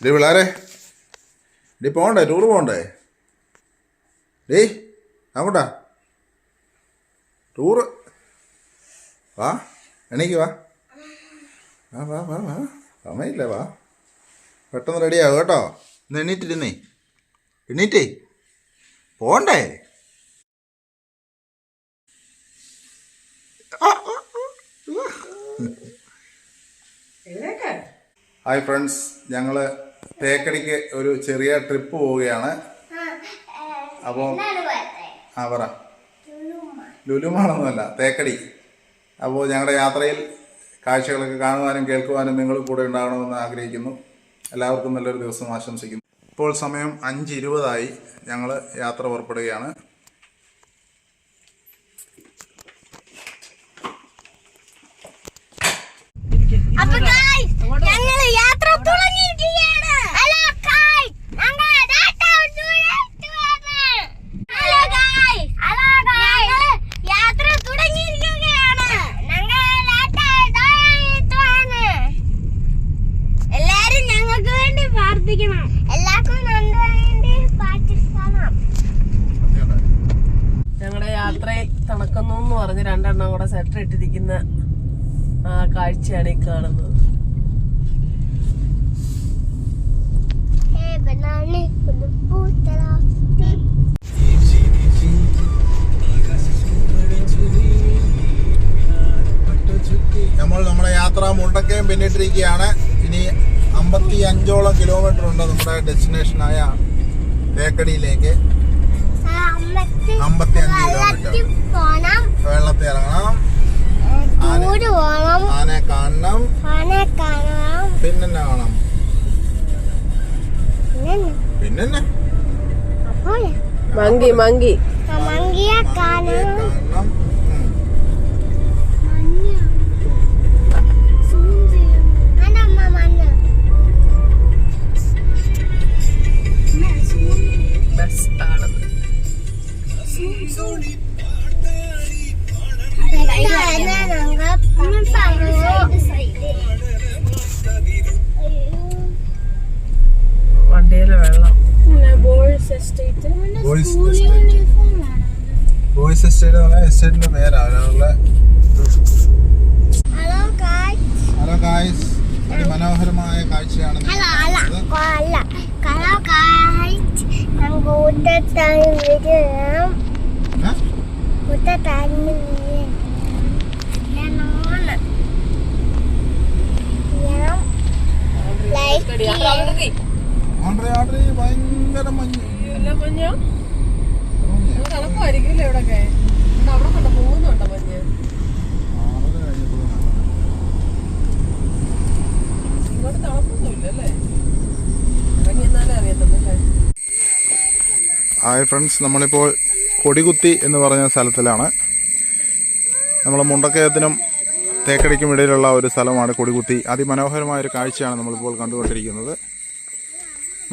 Day പിള്ളേരെ, day പോകണ്ടേ? Tour പോകണ്ടേ? ഡേ അങ്ങോട്ടാ ടൂറ്. വാ, എണീക്ക് വാ. വാ വാ വാ വാ, സമയമില്ല, വാ. പെട്ടെന്ന് റെഡിയാവും കേട്ടോ. ഇന്ന് എണീറ്റിരുന്നേ, എണീറ്റേ പോകണ്ടേ? ഹായ് ഫ്രണ്ട്സ്, ഞങ്ങൾ തേക്കടിക്ക് ഒരു ചെറിയ ട്രിപ്പ് പോവുകയാണ്. അപ്പോൾ പറ. ലുലുമാളൊന്നുമല്ല, തേക്കടി. അപ്പോൾ ഞങ്ങളുടെ യാത്രയിൽ കാഴ്ചകളൊക്കെ കാണുവാനും കേൾക്കുവാനും നിങ്ങൾ കൂടെ ഉണ്ടാകണമെന്ന് ആഗ്രഹിക്കുന്നു. എല്ലാവർക്കും നല്ലൊരു ദിവസം ആശംസിക്കുന്നു. ഇപ്പോൾ സമയം 5:20 ഞങ്ങൾ യാത്ര പുറപ്പെടുകയാണ്. ഞങ്ങളുടെ യാത്രയിൽ തണുക്കുന്നു എന്ന് പറഞ്ഞ് 2 എണ്ണം കൂടെ സെറ്റർ ഇട്ടിരിക്കുന്ന ആ കാഴ്ചയാണ് ഈ കാണുന്നത്. നമ്മൾ നമ്മുടെ യാത്ര മുണ്ടക്കയം പിന്നിട്ടിരിക്കുകയാണ്. ഇനി 55ഓളം കിലോമീറ്റർ ഉണ്ട് നമ്മുടെ ഡെസ്റ്റിനേഷനായ തേക്കടിയിലേക്ക്. 55 കിലോമീറ്റർ. വെള്ളത്തിൽ ഇറങ്ങണം, ആനയെ കാണണം, പിന്നെ കാണാം, പിന്നെ മങ്കി കാണണം. വണ്ടിയിലെ വെള്ളം. ബോയ്സ് എസ്റ്റേറ്റ് എന്ന് പറഞ്ഞാൽ എസ്റ്റേറ്റിന്റെ പേരാണ്. ഹലോ ഗായ്സ്, അതിമനോഹരമായ കാഴ്ചയാണ്. ഭയങ്കര മഞ്ഞ്. തണുപ്പായിരിക്കും ഇവിടൊക്കെ. അവിടെ കണ്ട പോകുന്നുണ്ടോ മഞ്ഞ്? ഇങ്ങോട്ട് തണുപ്പൊന്നുമില്ലല്ലേ? ഇറങ്ങി എന്നാലേ അറിയത്തുള്ളൂ. ഹായ് ഫ്രണ്ട്സ്, നമ്മളിപ്പോൾ കൊടികുത്തി എന്ന് പറഞ്ഞ സ്ഥലത്തിലാണ്. നമ്മൾ മുണ്ടക്കയത്തിനും തേക്കടിക്കും ഇടയിലുള്ള ഒരു സ്ഥലമാണ് കൊടികുത്തി. അതിമനോഹരമായൊരു കാഴ്ചയാണ് നമ്മളിപ്പോൾ കണ്ടുകൊണ്ടിരിക്കുന്നത്.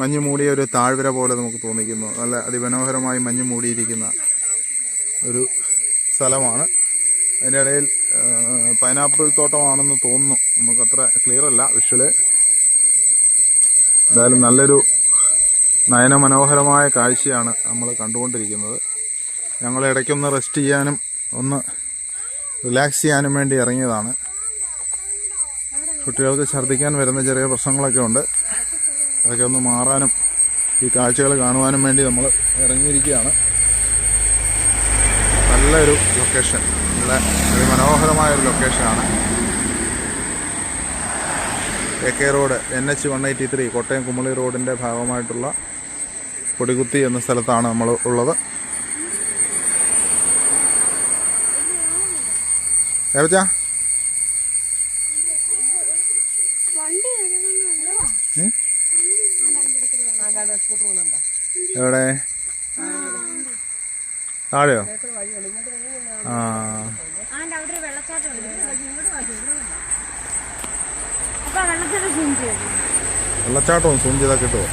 മഞ്ഞ് മൂടിയ ഒരു താഴ്വര പോലെ നമുക്ക് തോന്നിക്കുന്നു. നല്ല അതിമനോഹരമായി മഞ്ഞ് മൂടിയിരിക്കുന്ന ഒരു സ്ഥലമാണ്. അതിൻ്റെ ഇടയിൽ പൈനാപ്പിൾ തോട്ടമാണെന്ന് തോന്നുന്നു, നമുക്കത്ര ക്ലിയർ അല്ല വിഷ്വല്. എന്തായാലും നല്ലൊരു നയനമനോഹരമായ കാഴ്ചയാണ് നമ്മൾ കണ്ടുകൊണ്ടിരിക്കുന്നത്. ഞങ്ങൾ ഇടയ്ക്കൊന്ന് റെസ്റ്റ് ചെയ്യാനും ഒന്ന് റിലാക്സ് ചെയ്യാനും വേണ്ടി ഇറങ്ങിയതാണ്. കുട്ടികൾക്ക് ഛർദ്ദിക്കാൻ വരുന്ന ചെറിയ പ്രശ്നങ്ങളൊക്കെ ഉണ്ട്. അതൊക്കെ ഒന്ന് മാറാനും ഈ കാഴ്ചകൾ കാണുവാനും വേണ്ടി നമ്മൾ ഇറങ്ങിയിരിക്കുകയാണ്. നല്ലൊരു ലൊക്കേഷൻ, നല്ല അതിമനോഹരമായൊരു ലൊക്കേഷനാണ്. AK road NH 183 Kottayam Kumily റോഡിൻ്റെ ഭാഗമായിട്ടുള്ള കൊടികുത്തി എന്ന സ്ഥലത്താണ് നമ്മൾ ഉള്ളത്. ഏവച്ചാ എവിടെ? താഴെയോ? വെള്ളച്ചാട്ടവും സൂം ചെയ്താൽ കിട്ടുമോ?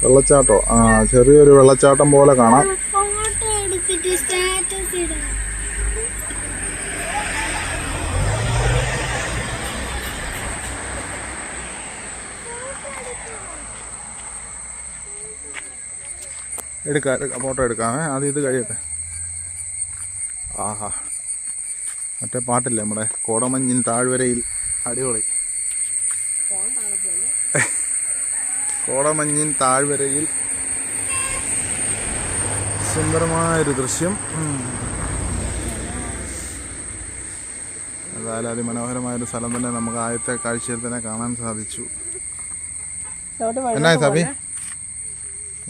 വെള്ളച്ചാട്ടോ? ചെറിയൊരു വെള്ളച്ചാട്ടം പോലെ കാണാം. എടുക്കാം, ഫോട്ടോ എടുക്കാമേ. ആദ്യം ഇത് കഴിയട്ടെ. ആഹാ, മറ്റേ പാട്ടില്ലേ നമ്മുടെ കോടമഞ്ഞിൻ താഴ്വരയിൽ, അടിപൊളി. കോടമഞ്ഞിൻ താഴ്വരയിൽ സുന്ദരമായൊരു ദൃശ്യം. എന്തായാലും അതിമനോഹരമായൊരു സ്ഥലം തന്നെ നമുക്ക് ആദ്യത്തെ കാഴ്ചയിൽ തന്നെ കാണാൻ സാധിച്ചു. എന്നാ സബി,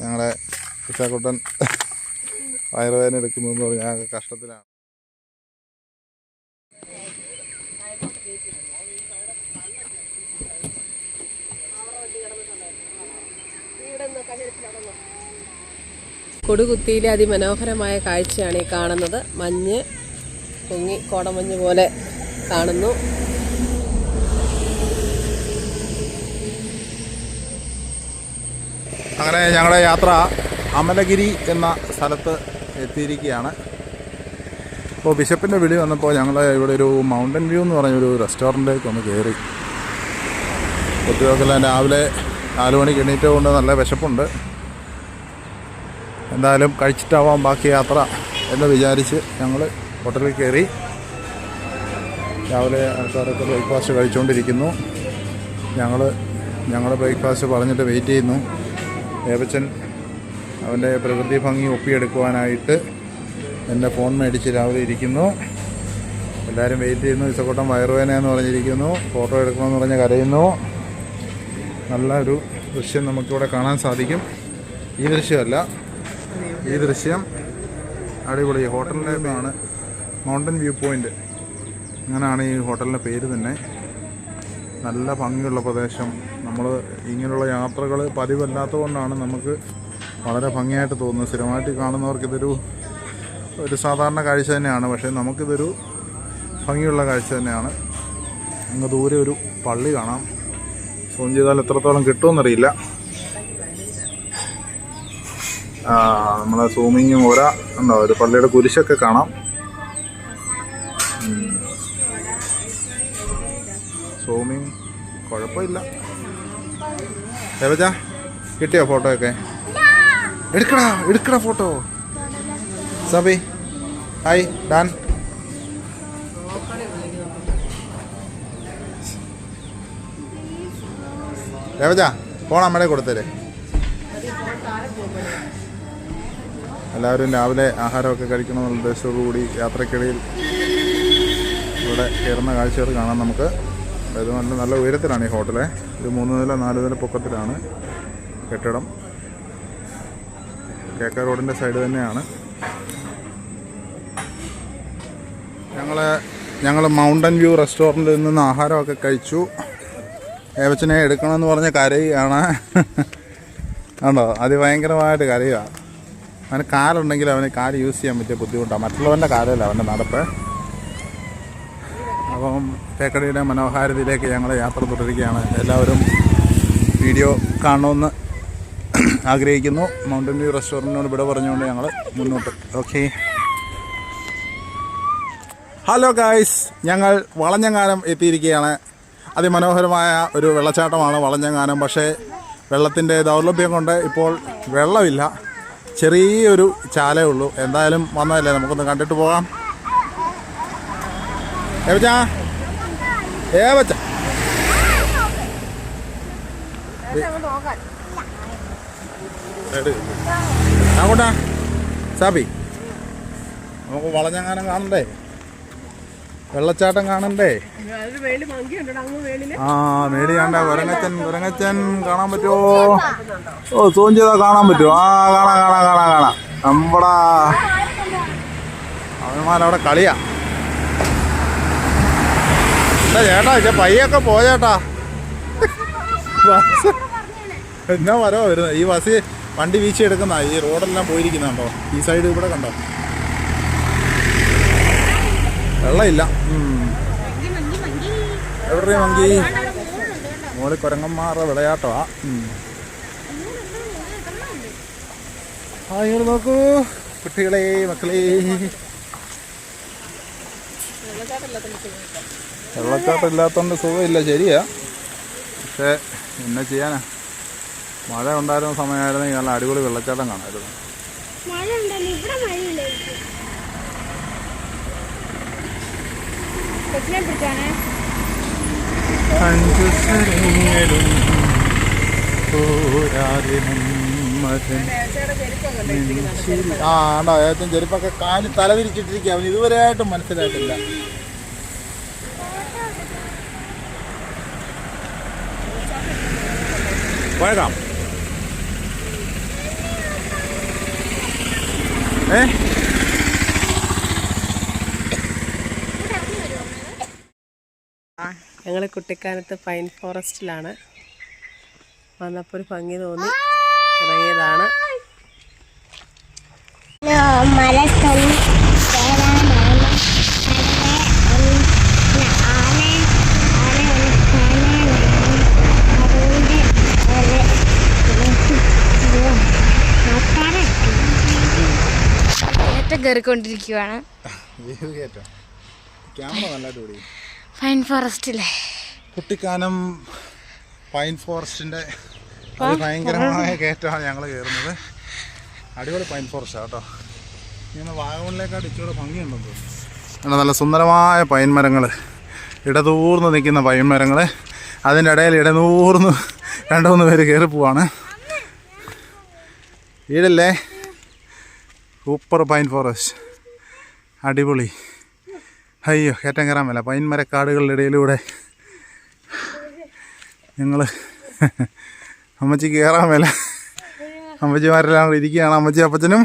ഞങ്ങളെ ഇച്ചാക്കുട്ടൻ വയറുവേദന എടുക്കുന്നതെന്ന് പറഞ്ഞാൽ ഞങ്ങൾക്ക് കഷ്ടത്തിലാണ്. കൊടുകുത്തിയിലെ അതിമനോഹരമായ കാഴ്ചയാണ് ഈ കാണുന്നത്. മഞ്ഞ് പൊങ്ങി കോടമഞ്ഞ് പോലെ കാണുന്നു. അങ്ങനെ ഞങ്ങളുടെ യാത്ര അമലഗിരി എന്ന സ്ഥലത്ത് എത്തിയിരിക്കുകയാണ്. അപ്പോൾ ബിഷപ്പിൻ്റെ വിളി വന്നപ്പോൾ ഞങ്ങൾ ഇവിടെ ഒരു മൗണ്ടൻ വ്യൂ എന്ന് പറഞ്ഞൊരു റെസ്റ്റോറൻറ്റിലേക്ക് ഒന്ന് കയറി. കുട്ടികൾക്കെല്ലാം രാവിലെ 4 മണിക്ക് എണീറ്റ് കൊണ്ട് നല്ല വിശപ്പുണ്ട്. എന്തായാലും കഴിച്ചിട്ടാവാം ബാക്കി യാത്ര എന്ന് വിചാരിച്ച് ഞങ്ങൾ ഹോട്ടലിൽ കയറി. രാവിലെ ആൾക്കാരൊക്കെ ബ്രേക്ക്ഫാസ്റ്റ് കഴിച്ചുകൊണ്ടിരിക്കുന്നു. ഞങ്ങൾ ബ്രേക്ക്ഫാസ്റ്റ് പറഞ്ഞിട്ട് വെയിറ്റ് ചെയ്യുന്നു. ഏവച്ചൻ അവൻ്റെ പ്രകൃതി ഭംഗി ഒപ്പിയെടുക്കുവാനായിട്ട് എൻ്റെ ഫോൺ മേടിച്ച് രാവിലെ ഇരിക്കുന്നു. എല്ലാവരും വെയിറ്റ് ചെയ്യുന്നു. ഇസക്കോട്ടം വയറുവേദന എന്ന് പറഞ്ഞിരിക്കുന്നു. ഫോട്ടോ എടുക്കണമെന്ന് പറഞ്ഞ് കരയുന്നു. നല്ലൊരു ദൃശ്യം നമുക്കിവിടെ കാണാൻ സാധിക്കും. ഈ ദൃശ്യമല്ല, ഈ ദൃശ്യം അടിപൊളി. ഹോട്ടലിൻ്റെ ആണ് മൗണ്ടൻ വ്യൂ പോയിൻ്റ്, അങ്ങനെയാണ് ഈ ഹോട്ടലിൻ്റെ പേര് തന്നെ. നല്ല ഭംഗിയുള്ള പ്രദേശം. നമ്മൾ ഇങ്ങനെയുള്ള യാത്രകൾ പതിവല്ലാത്തതുകൊണ്ടാണ് നമുക്ക് വളരെ ഭംഗിയായിട്ട് തോന്നുന്നത്. സ്ഥിരമായിട്ട് കാണുന്നവർക്കിതൊരു സാധാരണ കാഴ്ച തന്നെയാണ്. പക്ഷേ നമുക്കിതൊരു ഭംഗിയുള്ള കാഴ്ച തന്നെയാണ്. അങ്ങ് ദൂരെ ഒരു പള്ളി കാണാം. സൂം ചെയ്താൽ എത്രത്തോളം കിട്ടുമെന്നറിയില്ല. നമ്മളെ സൂമിങ്ങും ഉണ്ടോ, ഒരു പള്ളിയുടെ കുരിശൊക്കെ കാണാം. സൂമിങ് കുഴപ്പമില്ല. ഏവച്ചാ കിട്ടിയോ ഫോട്ടോ ഒക്കെ? എടുക്കടാ ഫോട്ടോ. സബി ഹായ് ഡാൻ. ഏവച്ചാ ഫോൺ അമ്മയുടെ കൊടുത്തല്ലേ. എല്ലാവരും രാവിലെ ആഹാരമൊക്കെ കഴിക്കണമെന്നുള്ള ഉദ്ദേശത്തോടുകൂടി യാത്രക്കിടയിൽ ഇവിടെ കയറുന്ന കാഴ്ചകൾ കാണാം നമുക്ക്. അതായത് നല്ല ഉയരത്തിലാണ് ഈ ഹോട്ടല്. ഒരു 3 നില 4 നില പൊക്കത്തിലാണ് കെട്ടിടം. കേക്ക റോഡിൻ്റെ സൈഡ് തന്നെയാണ്. ഞങ്ങൾ മൗണ്ടൻ വ്യൂ റെസ്റ്റോറൻറ്റിൽ നിന്ന് ആഹാരമൊക്കെ കഴിച്ചു. ഏവച്ചനെ എടുക്കണമെന്ന് പറഞ്ഞ് കരയുകയാണ്. ആണോ, അതിഭയങ്കരമായിട്ട് കരയുക. അവന് കാലുണ്ടെങ്കിൽ അവന് കാല് യൂസ് ചെയ്യാൻ പറ്റിയ ബുദ്ധിമുട്ടാണ്. മറ്റുള്ളവൻ്റെ കാലല്ല അവൻ്റെ നടപ്പ്. അപ്പം തേക്കടിയുടെ മനോഹാരിതയിലേക്ക് ഞങ്ങൾ യാത്ര തുടരുകയാണ്. എല്ലാവരും വീഡിയോ കാണണമെന്ന് ആഗ്രഹിക്കുന്നു. മൗണ്ടൻ വ്യൂ റെസ്റ്റോറൻറ്റിനോട് വിട പറഞ്ഞുകൊണ്ട് ഞങ്ങൾ മുന്നോട്ട്. ഓക്കെ, ഹലോ ഗായ്സ്, ഞങ്ങൾ വളഞ്ഞങ്ങാനം എത്തിയിരിക്കുകയാണ്. അതിമനോഹരമായ ഒരു വെള്ളച്ചാട്ടമാണ് വളഞ്ഞങ്ങാനം. പക്ഷേ വെള്ളത്തിൻ്റെ ദൗർലഭ്യം കൊണ്ട് ഇപ്പോൾ വെള്ളമില്ല. ചെറിയൊരു ചാലേ ഉള്ളൂ. എന്തായാലും വന്നതല്ലേ, നമുക്കൊന്ന് കണ്ടിട്ട് പോകാം. ഏവച്ചാ അങ്ങോട്ടാ സാബി, നമുക്ക് വളഞ്ഞങ്ങാനം കാണണ്ടേ, വെള്ളച്ചാട്ടം കാണണ്ടേ? ആ മേളി കണ്ട കുരങ്ങച്ചൻ കാണാൻ പറ്റുമോ? ഓ സൂം ചെയ്താൽ കാണാൻ പറ്റുമോ? ആ കാണാം. നമ്മടാ അവന്മാരവിടെ കളിയാ. എന്താ ചേട്ടാ പയ്യൊക്കെ പോയേട്ടാ. എന്നാ വരോ വരുന്നത് ഈ ബസ് വണ്ടി വീശി എടുക്കുന്ന. ഈ റോഡെല്ലാം പോയിരിക്കുന്നുണ്ടോ? ഈ സൈഡ് ഇവിടെ കണ്ടോ, വെള്ളമില്ല. എവിടെ മങ്കി? മോളി കുരങ്ങന്മാരുടെ വിളയാട്ടമാ. ഇങ്ങോട്ട് നോക്കൂ കുട്ടികളെ, മക്കളെ. വെള്ളച്ചാട്ടം ഇല്ലാത്തതുകൊണ്ട് സുഖമില്ല, ശരിയാ. പക്ഷേ എന്നാ ചെയ്യാനാ, മഴ ഉണ്ടായിരുന്ന സമയമായിരുന്നെങ്കിൽ നല്ല അടിപൊളി വെള്ളച്ചാട്ടം കാണാമായിരുന്നു. അഞ്ചു സ്വരങ്ങളും പോരാതെ മന്മഥൻ. ആ ആണ്ടോ ഏറ്റവും ചെരുപ്പൊക്കെ കാല് തലതിരിച്ചിട്ടിരിക്കുക. അവന് ഇതുവരെയായിട്ടും മനസ്സിലായിട്ടില്ല. പോയേക്കാം. ഞങ്ങൾ കുട്ടിക്കാനത്ത് പൈൻ ഫോറസ്റ്റിലാണ്. വന്നപ്പോൾ ഒരു ഭംഗി തോന്നി ഇറങ്ങിയതാണ്. കയറിക്കൊണ്ടിരിക്കുകയാണ് പൈൻ ഫോറസ്റ്റിലെ കുട്ടിക്കാനം പൈൻ ഫോറസ്റ്റിൻ്റെ ഭയങ്കരമായ കയറ്റമാണ് ഞങ്ങൾ കയറുന്നത്. അടിപൊളി പൈൻ ഫോറസ്റ്റാണ് കേട്ടോ. ഇങ്ങനെ വാഗമണിലേക്കാട്ട് ഇച്ചിരി ഭംഗിയുണ്ടെന്ന് തോന്നുന്നു. നല്ല സുന്ദരമായ പൈൻ മരങ്ങൾ, ഇടതൂർന്ന് നിൽക്കുന്ന പൈൻ മരങ്ങൾ. അതിൻ്റെ ഇടയിൽ ഇടനൂർന്ന് 2-3 പേര് കയറി പോവാണ്. വീടല്ലേ സൂപ്പർ പൈൻ ഫോറസ്റ്റ്, അടിപൊളി. അയ്യോ കയറ്റം കയറാൻ മേല. പൈൻ മരക്കാടുകളുടെ ഇടയിലൂടെ ഞങ്ങൾ അമ്മച്ചി കയറാൻ മേല. അമ്മച്ചിമാരെല്ലാം കൂടെ ഇരിക്കുകയാണ്, അമ്മച്ചി അപ്പച്ചനും.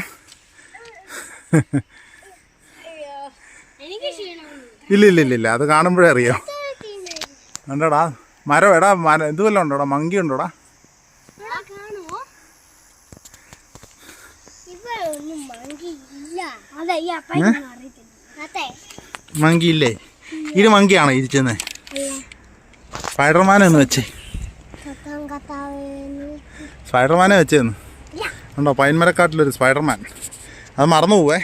ഇല്ല അത് കാണുമ്പോഴേ അറിയാം. ഉണ്ടോടാ മരം? എടാ മരം ഇത് വല്ലതും ഉണ്ടോടാ? മങ്കി ഉണ്ടോടാ? മങ്കി ഇല്ലേ? ഇത് മങ്കിയാണോ ഇരിച്ചെന്ന്? സ്പൈഡർമാനെ ഒന്ന് വെച്ചേ. സ്പൈഡർമാനെ വെച്ചേന്ന് ഉണ്ടോ? പൈൻമരക്കാട്ടിലൊരു സ്പൈഡർമാൻ. അത് മറന്നു പോവേ.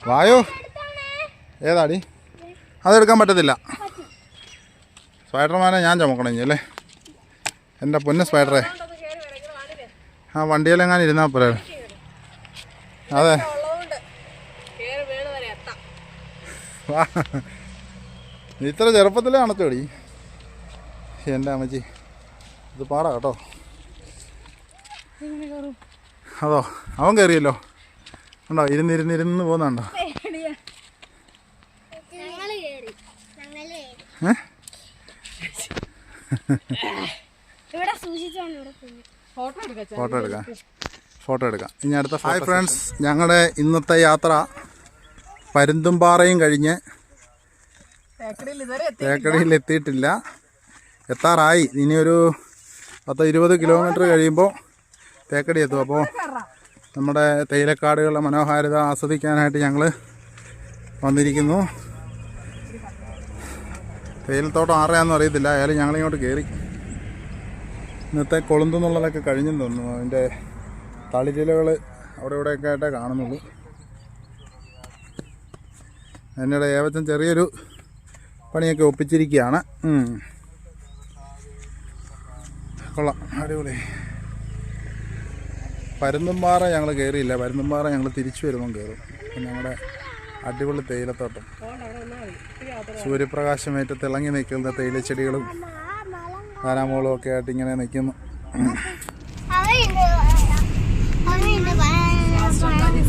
വായോ ഏതാടി? അതെടുക്കാൻ പറ്റത്തില്ല. സ്പൈഡർമാനെ ഞാൻ ചുമക്കണം ഇനി അല്ലേ? എൻ്റെ പൊന്ന് സ്പൈഡറേ. ആ വണ്ടിയിലെങ്ങാനും ഇരുന്നാൽ പോലെ. അതെ ഇത്ര ചെറുപ്പത്തിലേ അണച്ചോടി എൻ്റെ അമ്മച്ചി. ഇത് പാടാ കേട്ടോ. അതോ അവൻ കയറിയല്ലോ ഉണ്ടോ? ഇരുന്ന് പോകുന്നുണ്ടോ? ഫോട്ടോ എടുക്കാം ഇനി അടുത്ത. ഹായ് ഫ്രണ്ട്സ്, ഞങ്ങളുടെ ഇന്നത്തെ യാത്ര പരുന്തുംപാറയും കഴിഞ്ഞ് തേക്കടിയിൽ എത്തിയിട്ടില്ല. എത്താറായി. ഇനിയൊരു 10-20 കിലോമീറ്റർ കഴിയുമ്പോൾ തേക്കടി എത്തും. അപ്പോൾ നമ്മുടെ തേയിലക്കാടുകളുടെ മനോഹാരിത ആസ്വദിക്കാനായിട്ട് ഞങ്ങൾ വന്നിരിക്കുന്നു. തേയിലത്തോട്ടം ആരെയാണെന്ന് അറിയത്തില്ല. ആയാലും ഞങ്ങളിങ്ങോട്ട് കയറി. ഇന്നത്തെ കൊളുന്തെന്നുള്ളതൊക്കെ കഴിഞ്ഞെന്ന് തോന്നുന്നു. അതിൻ്റെ തളിരിലകൾ അവിടെ ഇവിടെയൊക്കെ ആയിട്ടേ കാണുന്നുള്ളൂ. അതിനിടെ ഏവച്ചൻ ചെറിയൊരു പണിയൊക്കെ ഒപ്പിച്ചിരിക്കുകയാണ്. കൊള്ളാം, അടിപൊളി. പരുന്തുംപാറ ഞങ്ങൾ കയറിയില്ല. പരുന്തുംപാറ ഞങ്ങൾ തിരിച്ചു വരുമ്പം കയറും. ഞങ്ങളുടെ അടിപൊളി തേയിലത്തോട്ടം, സൂര്യപ്രകാശമേറ്റ് തിളങ്ങി നിൽക്കുന്ന തേയിലച്ചെടികളും കാരാമോളും ഒക്കെ ആയിട്ട് ഇങ്ങനെ നിൽക്കുന്നു.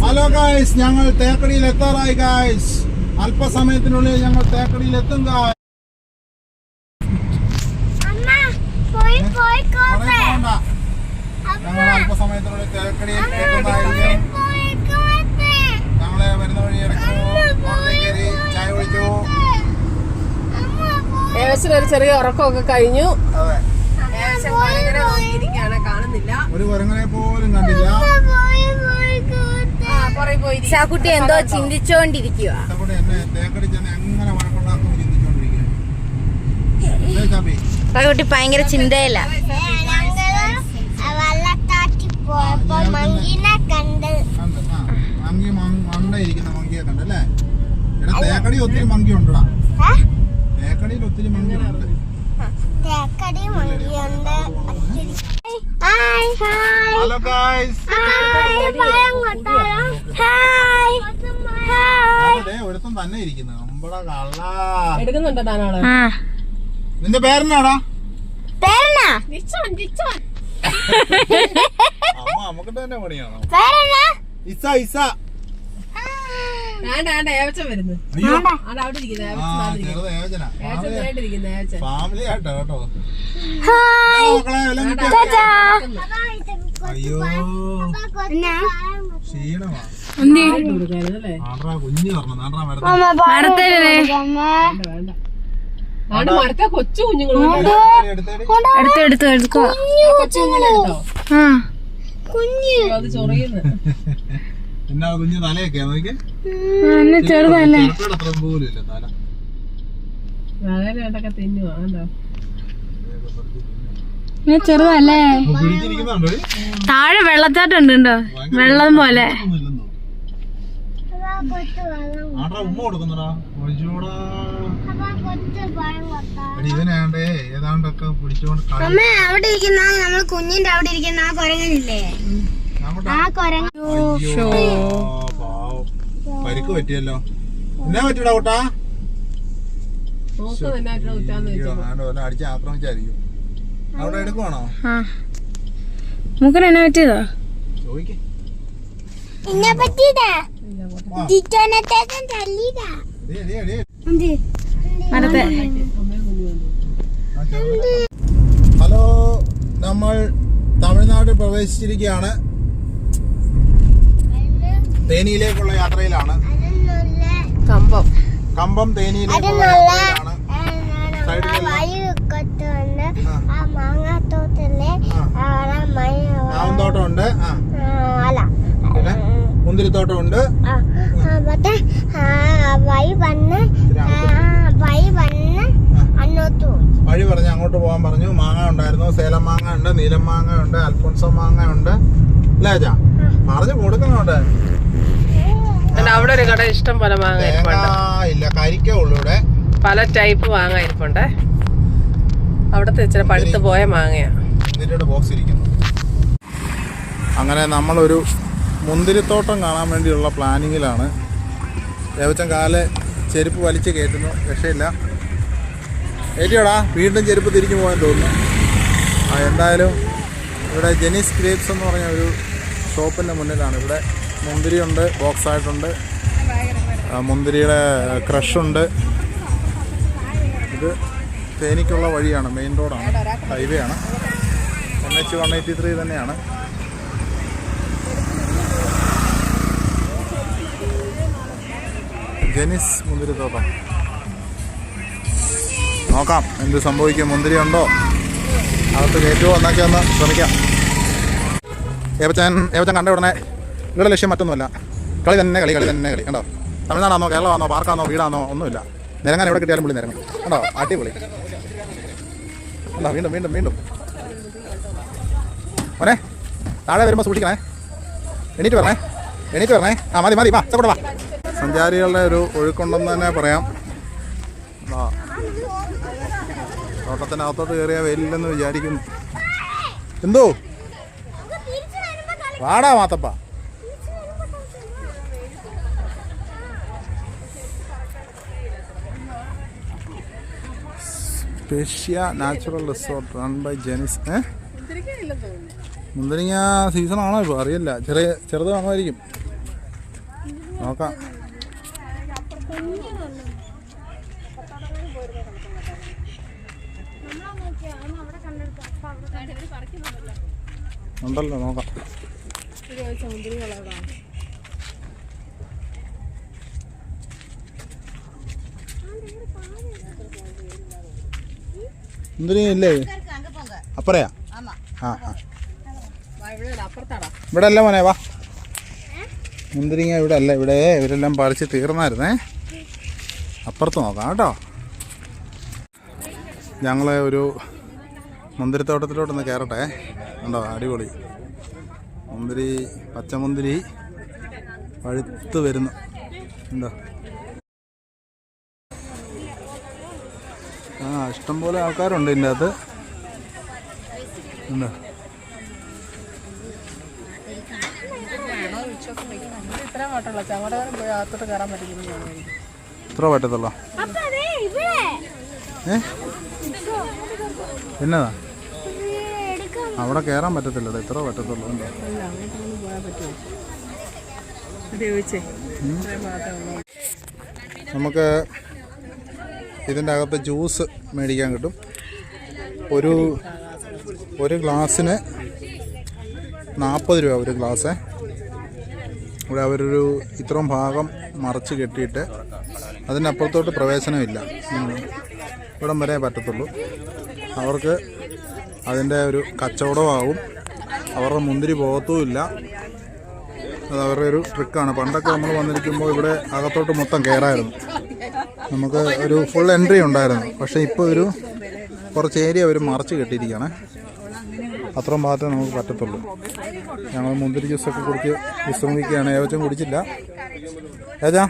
ഹലോ ഗായ്സ്, ഞങ്ങൾ തേക്കടിയിൽ എത്താറായി ഗായ്സ്. അല്പസമയത്തിനുള്ളിൽ ഞങ്ങൾ തേക്കടിയിൽ എത്തും ഗായ്സ്. ഞങ്ങൾ അല്പസമയത്തിനുള്ളിൽ തേക്കടിയിൽ എത്തുന്നതായിരിക്കും. ഞങ്ങളെ വരുന്ന വഴി കയറി ചായ കുടിച്ചു. ഏകദേശം ഒരു ചെറിയ ഉറക്കമൊക്കെ കഴിഞ്ഞു. അതെ, കാണുന്നില്ല. ഒരു കുരങ്ങനെ പോലും കണ്ടില്ല. ചാക്കുട്ടി എന്തോ ചിന്തിച്ചോണ്ടിരിക്കുക. എന്നെ തേക്കടി ചെന്ന് എങ്ങനെ വഴക്കുണ്ടാക്കും ചിന്തിച്ചോണ്ടിരിക്കുക. ചാക്കുട്ടി ഭയങ്കര ചിന്തയില്ല. മങ്കി മണ്ട ഇരിക്കുന്ന മങ്കിയെ കണ്ടല്ലേ? ഇവിടെ തേക്കടി ഒത്തിരി മങ്കി ഉണ്ടടാ. തേക്കടിയിൽ ഒത്തിരി മങ്കി ഉണ്ട്. ഹലോ ഗായ്സ്, ഒരുത്തം തന്നെ ഇരിക്കുന്നത്. എടുക്കുന്നുണ്ടോ താനാള്? നിന്റെ പേരെന്നാടാ? അമ്മ നമുക്ക് തന്നെ പണിയാണോ? ഇസ ഇസ. ഏവച്ചൻ വരുന്നു. അവിടെ ഇരിക്കുന്ന ഫാമിലി ആയിട്ടോ കേട്ടോ. അയ്യോ ക്ഷീണമാ. കുഞ്ഞു പറഞ്ഞു മരത്തെ കൊച്ചു കുഞ്ഞുങ്ങളോ അത് ചൊറിയുന്നു. എന്നാ കുഞ്ഞു തലയൊക്കെയാ നോക്കി. ചെറുതല്ലേ അത്ര പോലും ഇല്ല തല. അതൊക്കെ തിന്നുവാ. ചെറുതല്ലേ. പിടിച്ചിരിക്കുന്നുണ്ടോ? താഴെ വെള്ളച്ചാട്ടം ഉണ്ട്, വെള്ളം പോലെ. ആടാ ഉമ്മ കൊടുക്കുന്നടാ. ഇവനാണ്ടേ ഏതാണ്ടൊക്കെ പിടിച്ചോണ്ട് അവിടെ ഇരിക്കുന്ന നമ്മള് കുഞ്ഞിന്റെ അവിടെ ഇരിക്കുന്ന ആ കുരങ്ങനില്ലേ, ആ കുരങ്ങ. പരിക്ക് പറ്റിയല്ലോ. എന്നാ പറ്റൂടാ കൂട്ടാ? അടിച്ച് ആക്രമിച്ചായിരിക്കും. അവിടെ എടുക്കുവാണോ? മൂക്കൻ എന്നാ പറ്റിയതാ? ചോദിക്കേ. ഹലോ, നമ്മൾ തമിഴ്നാട് പ്രവേശിച്ചിരിക്കുകയാണ്. തേനിയിലേക്കുള്ള യാത്രയിലാണ്. കമ്പം തേനിയിലേക്കുള്ള യാത്രയിലാണ്. മാവന്തോട്ടമുണ്ട്, പിന്നെ മുന്തിരിത്തോട്ടമുണ്ട്. വഴി പറഞ്ഞ് അങ്ങോട്ട് പോകാൻ പറഞ്ഞു. മാങ്ങ ഉണ്ടായിരുന്നു. സേലം മാങ്ങ ഉണ്ട്, നീലം മാങ്ങ ഉണ്ട്, അൽഫോൺസോ മാങ്ങ ഉണ്ട്. അല്ലേ ചാ? പറഞ്ഞു കൊടുക്കുന്നുണ്ട്. അവിടെ ഒരു കട ഇഷ്ടം പോലെ മാങ്ങ ഇല്ല, കരിക്കേ ഉള്ളൂ ഇവിടെ. പല ടൈപ്പ് മാങ്ങ ഇരിപ്പുണ്ട്. അവിടത്തെ ഇച്ചിരി പഴുത്ത് പോയ മാങ്ങയാ. ബോക്സ് ഇരിക്കുന്നു. അങ്ങനെ നമ്മളൊരു മുന്തിരിത്തോട്ടം കാണാൻ വേണ്ടിയുള്ള പ്ലാനിങ്ങിലാണ്. ദേവച്ചൻ കാല് ചെരുപ്പ് വലിച്ച് കയറ്റുന്നു. രക്ഷയില്ല. ഏറ്റിയോടാ, വീണ്ടും ചെരുപ്പ് തിരിഞ്ഞു പോകാൻ തോന്നുന്നു. എന്തായാലും ഇവിടെ ജെനീസ് ഗ്രേപ്സ് എന്ന് പറഞ്ഞ ഒരു ഷോപ്പിൻ്റെ മുന്നിലാണ്. ഇവിടെ മുന്തിരിയുണ്ട്, ബോക്സ് ആയിട്ടുണ്ട്, മുന്തിരിയുടെ ക്രഷുണ്ട്. ഇത് തേനിക്കുള്ള വഴിയാണ്, മെയിൻ റോഡാണ്, ഹൈവേ ആണ്. NH 183 തന്നെയാണ്. ജെനിസ് മുന്തിരിത്തോട്ടം. നോക്കാം എന്ത് സംഭവിക്കും. മുന്തിരി ഉണ്ടോ, അകത്ത് കയറ്റുമോ എന്നൊക്കെ ഒന്ന് ശ്രമിക്കാം. ഏവച്ചൻ കണ്ട ഉടനെ ഇവിടെ ലക്ഷ്യം മറ്റൊന്നുമല്ല. കളി തന്നെ കളി കണ്ടോ. തമിഴ്നാടാണോ കേരളമാണോ പാർക്കാണോ വീടാണോ ഒന്നുമില്ല. നിരങ്ങാൻ എവിടെ കിട്ടിയാലും പുള്ളി നിരങ്ങും. കണ്ടോ, അടിപൊളി. കണ്ടോ, വീണ്ടും മോനെ താഴെ വരുമ്പോൾ സൂക്ഷിക്കണേ. എണീറ്റ് വരണേ. ആ മതി വാ ചക്കൂടെ വാ. സഞ്ചാരികളുടെ ഒരു ഒഴുക്കുണ്ടെന്ന് തന്നെ പറയാം. തോട്ടത്തിനകത്തോട്ട് കയറിയ വെയിലില്ലെന്ന് വിചാരിക്കുന്നു. എന്തോ വാടാ മാത്തപ്പ. സ്പെഷ്യ നാച്ചുറൽ റിസോർട്ട് റൺ ബൈ ജെനിസ്. മുന്തിരിങ്ങ സീസണാണോ ഇപ്പോൾ അറിയില്ല. ചെറുത് കാണുമായിരിക്കും. നോക്കാം. ഉണ്ടല്ലോ, നോക്കാം. മുന്തിരിങ്ങ ഇല്ലേ? അപ്പറയാ? ഇവിടെ അല്ല മോനെ, വാ. മുന്തിരിങ്ങ ഇവിടെ അല്ല, ഇവിടെ ഇവരെല്ലാം പറിച്ച് തീർന്നായിരുന്നേ. അപ്പുറത്ത് നോക്കാം കേട്ടോ. ഞങ്ങൾ ഒരു മുന്തിരിത്തോട്ടത്തിലോട്ടൊന്ന് കയറട്ടെ. ഉണ്ടോ, അടിപൊളി മുന്തിരി, പച്ചമുന്തിരി പഴുത്ത് വരുന്നു. ഉണ്ടോ? ഇഷ്ടംപോലെ ആൾക്കാരുണ്ട് ഇതിൻ്റെ അകത്ത്. ഉണ്ടോ? ഇത്ര പറ്റത്തുള്ളൂ. എന്നതാ അവിടെ കയറാൻ പറ്റത്തില്ലടേ, ഇത്ര പറ്റത്തുള്ളൂ. നമുക്ക് ഇതിൻ്റെ അകത്ത് ജ്യൂസ് മേടിക്കാൻ കിട്ടും. ഒരു ഗ്ലാസ്സിന് 40 രൂപ ഒരു ഗ്ലാസ്. ഇവിടെ അവരൊരു ഇത്രയും ഭാഗം മറച്ച് കെട്ടിയിട്ട് അതിനപ്പുറത്തോട്ട് പ്രവേശനമില്ല, ഇവിടം വരെ പറ്റത്തുള്ളൂ. അവർക്ക് അതിൻ്റെ ഒരു കച്ചവടമാവും, അവരുടെ മുന്തിരി പോകത്തുമില്ല. അത് അവരുടെ ഒരു ട്രിക്കാണ്. പണ്ടൊക്കെ നമ്മൾ വന്നിരിക്കുമ്പോൾ ഇവിടെ അകത്തോട്ട് മൊത്തം കയറായിരുന്നു, നമുക്ക് ഒരു ഫുൾ എൻട്രി ഉണ്ടായിരുന്നു. പക്ഷേ ഇപ്പോൾ കുറച്ച് ഏരിയ അവർ മറച്ച് കെട്ടിയിരിക്കുകയാണ്, അത്രയും ഭാഗത്തേ നമുക്ക് പറ്റത്തുള്ളൂ. ഞങ്ങൾ മുന്തിരി ജ്യൂസൊക്കെ കുടിച്ച് വിശ്രമിക്കുകയാണ്. ഏവച്ചും കുടിച്ചില്ല. ഏതാ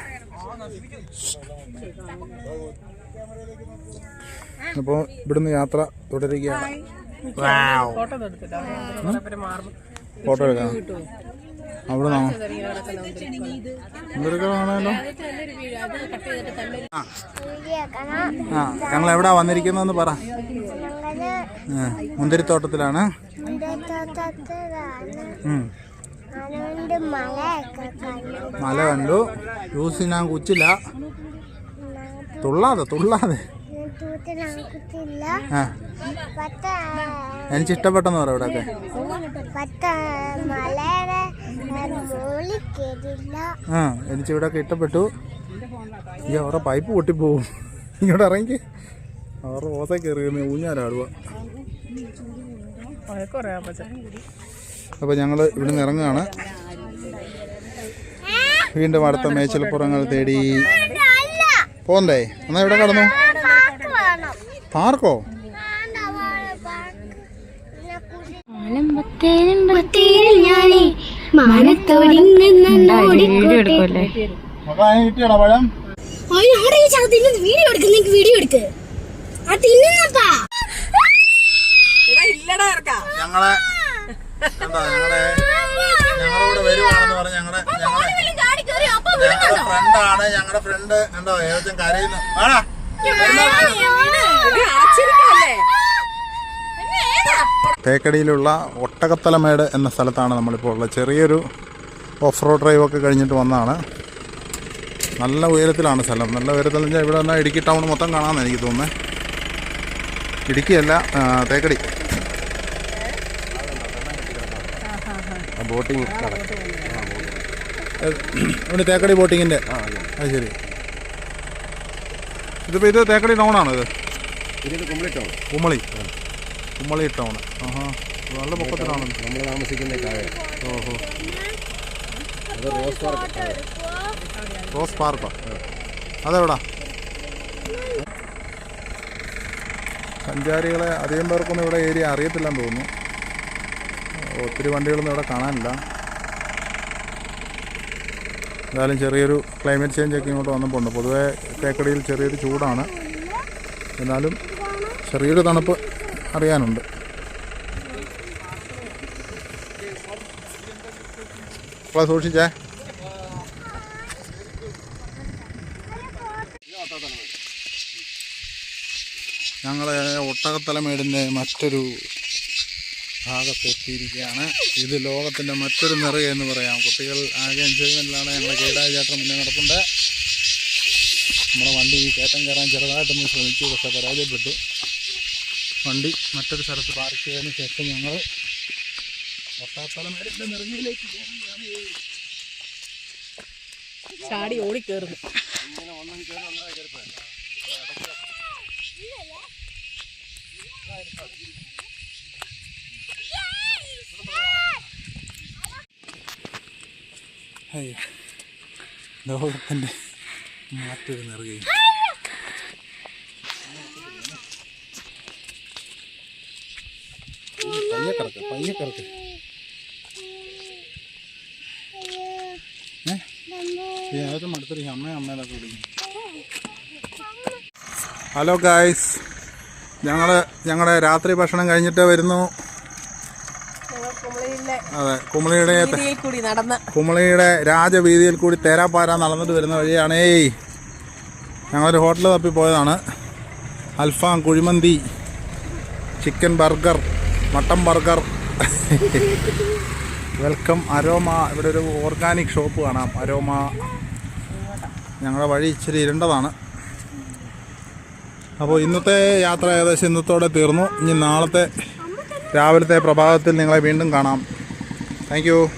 അപ്പോൾ ഇവിടുന്ന് യാത്ര തുടരുകയാണ്. ഫോട്ടോ എടുക്കാം അവിടെ നിന്നാണോ? എന്തെടുക്കാണല്ലോ. ഞങ്ങൾ എവിടാ വന്നിരിക്കുന്നതെന്ന് പറ. മുന്തിരിത്തോട്ടത്തിലാണ്. മല കണ്ടു. ജ്യൂസ് ഞാൻ കുച്ചില്ല. തുള്ളാതെ എനിക്ക് ഇഷ്ടപ്പെട്ടെന്ന് പറയാം ഇവിടെയൊക്കെ. എനിക്കിവിടെയൊക്കെ ഇഷ്ടപ്പെട്ടു. ഈ അവരുടെ പൈപ്പ് പൊട്ടിപ്പോവും. ഇങ്ങോട്ട് ഇറങ്ങി അവരുടെ ഓസ കയറി ഊഞ്ഞാലാടുക. അപ്പോൾ ഞങ്ങൾ ഇവിടുന്ന് ഇറങ്ങുകയാണ്. വീണ്ടും അടുത്ത മേച്ചിൽപ്പുറങ്ങൾ തേടി പോണ്ടേ. എന്നാ ഇവിടെ കടന്നു. പാർക്കോ? കിട്ടിയടാ പഴം. ഞങ്ങളോട് വരുവാണെന്ന് പറഞ്ഞ ഞങ്ങളുടെ ഫ്രണ്ടാണ്. ഞങ്ങളുടെ ഫ്രണ്ട് എന്തോ ഏകദേശം കരയുന്നു. തേക്കടിയിലുള്ള ഒട്ടകത്തലമേട് എന്ന സ്ഥലത്താണ് നമ്മളിപ്പോൾ ഉള്ളത്. ചെറിയൊരു ഓഫ് റോഡ് ഡ്രൈവൊക്കെ കഴിഞ്ഞിട്ട് വന്നതാണ്. നല്ല ഉയരത്തിലാണ് സ്ഥലം. നല്ല ഉയരത്തിൽ വെച്ചാൽ ഇവിടെ വന്നാൽ ഇടുക്കി ടൗൺ മൊത്തം കാണാമെന്ന് എനിക്ക് തോന്നുന്നത്. ഇടുക്കിയല്ല, തേക്കടി. ബോട്ടിങ് ഇവിടെ തേക്കടി ബോട്ടിങ്ങിൻ്റെ. അത് ശരി. ഇതിപ്പോൾ ഇത് തേക്കടി ടൗണാണോ? ഇത് കുമളി ടൗൺ. ആഹാ, നല്ല പൊക്കത്തിലാണ് നമ്മൾ താമസിക്കുന്ന. ഓഹോ, റോസ് പാർക്കോ? അതെവിടാ? സഞ്ചാരികളെ അധികം പേർക്കൊന്നും ഇവിടെ ഏരിയ അറിയത്തില്ലെന്ന് തോന്നുന്നു. ഒത്തിരി വണ്ടികളൊന്നും ഇവിടെ കാണാനില്ല. എന്തായാലും ചെറിയൊരു ക്ലൈമറ്റ് ചേഞ്ചൊക്കെ ഇങ്ങോട്ട് വന്നപ്പോൾ പൊതുവേ തേക്കടിയിൽ ചെറിയൊരു ചൂടാണ്, എന്നാലും ചെറിയൊരു തണുപ്പ് അറിയാനുണ്ട്. അപ്പോൾ സൂക്ഷിച്ചേ. ഞങ്ങൾ ഒട്ടകത്തലമേടിൻ്റെ മറ്റൊരു ഭാഗത്തെത്തിയിരിക്കുകയാണ്. ഇത് ലോകത്തിൻ്റെ മറ്റൊരു നിറയെ എന്ന് പറയാം. കുട്ടികൾ ആകെ എൻജോയ്മെൻറ്റിലാണ്. ഞങ്ങളുടെ ഗൈഡായ ചേട്ടൻ മുന്നേ നടപ്പുണ്ട്. നമ്മുടെ വണ്ടി കയറ്റം കയറാൻ ചെറുതായിട്ടൊന്ന് ശ്രമിച്ചു, പക്ഷെ പരാജയപ്പെട്ടു. വണ്ടി മറ്റൊരു സ്ഥലത്ത് പാർക്ക് ചെയ്തതിന് ശേഷം ഞങ്ങൾ ഒട്ടകത്തലമേടിൻ്റെ നിറഞ്ഞിലേക്ക് ചാടി ഓടിക്കേറുന്നു. ലോകത്തിൻ്റെ മറ്റൊരു നിറകയും. പയ്യക്കറക്ക് ഏതും അടുത്തൊരു അമ്മേനൊക്കെ വിളിക്കും. ഹലോ ഗായ്സ്, ഞങ്ങളുടെ രാത്രി ഭക്ഷണം കഴിഞ്ഞിട്ട് വരുന്നു. അതെ, കുമളിയുടെ രാജവീതിയിൽ കൂടി തേരാപ്പാര നടന്നിട്ട് വരുന്ന വഴിയാണേ. ഞങ്ങളൊരു ഹോട്ടൽ തപ്പി പോയതാണ്. Alfaham, kuzhimandi, chicken burger, mutton burger. Welcome Aroma. ഇവിടെ ഒരു ഓർഗാനിക് ഷോപ്പ് കാണാം, അരോമ. ഞങ്ങളുടെ വഴി ഇച്ചിരി ഇരുണ്ടതാണ്. അപ്പോൾ ഇന്നത്തെ യാത്ര ഏകദേശം ഇന്നത്തോടെ തീർന്നു. ഇനി നാളത്തെ രാവിലത്തെ പ്രഭാതത്തിൽ നിങ്ങളെ വീണ്ടും കാണാം. Thank you.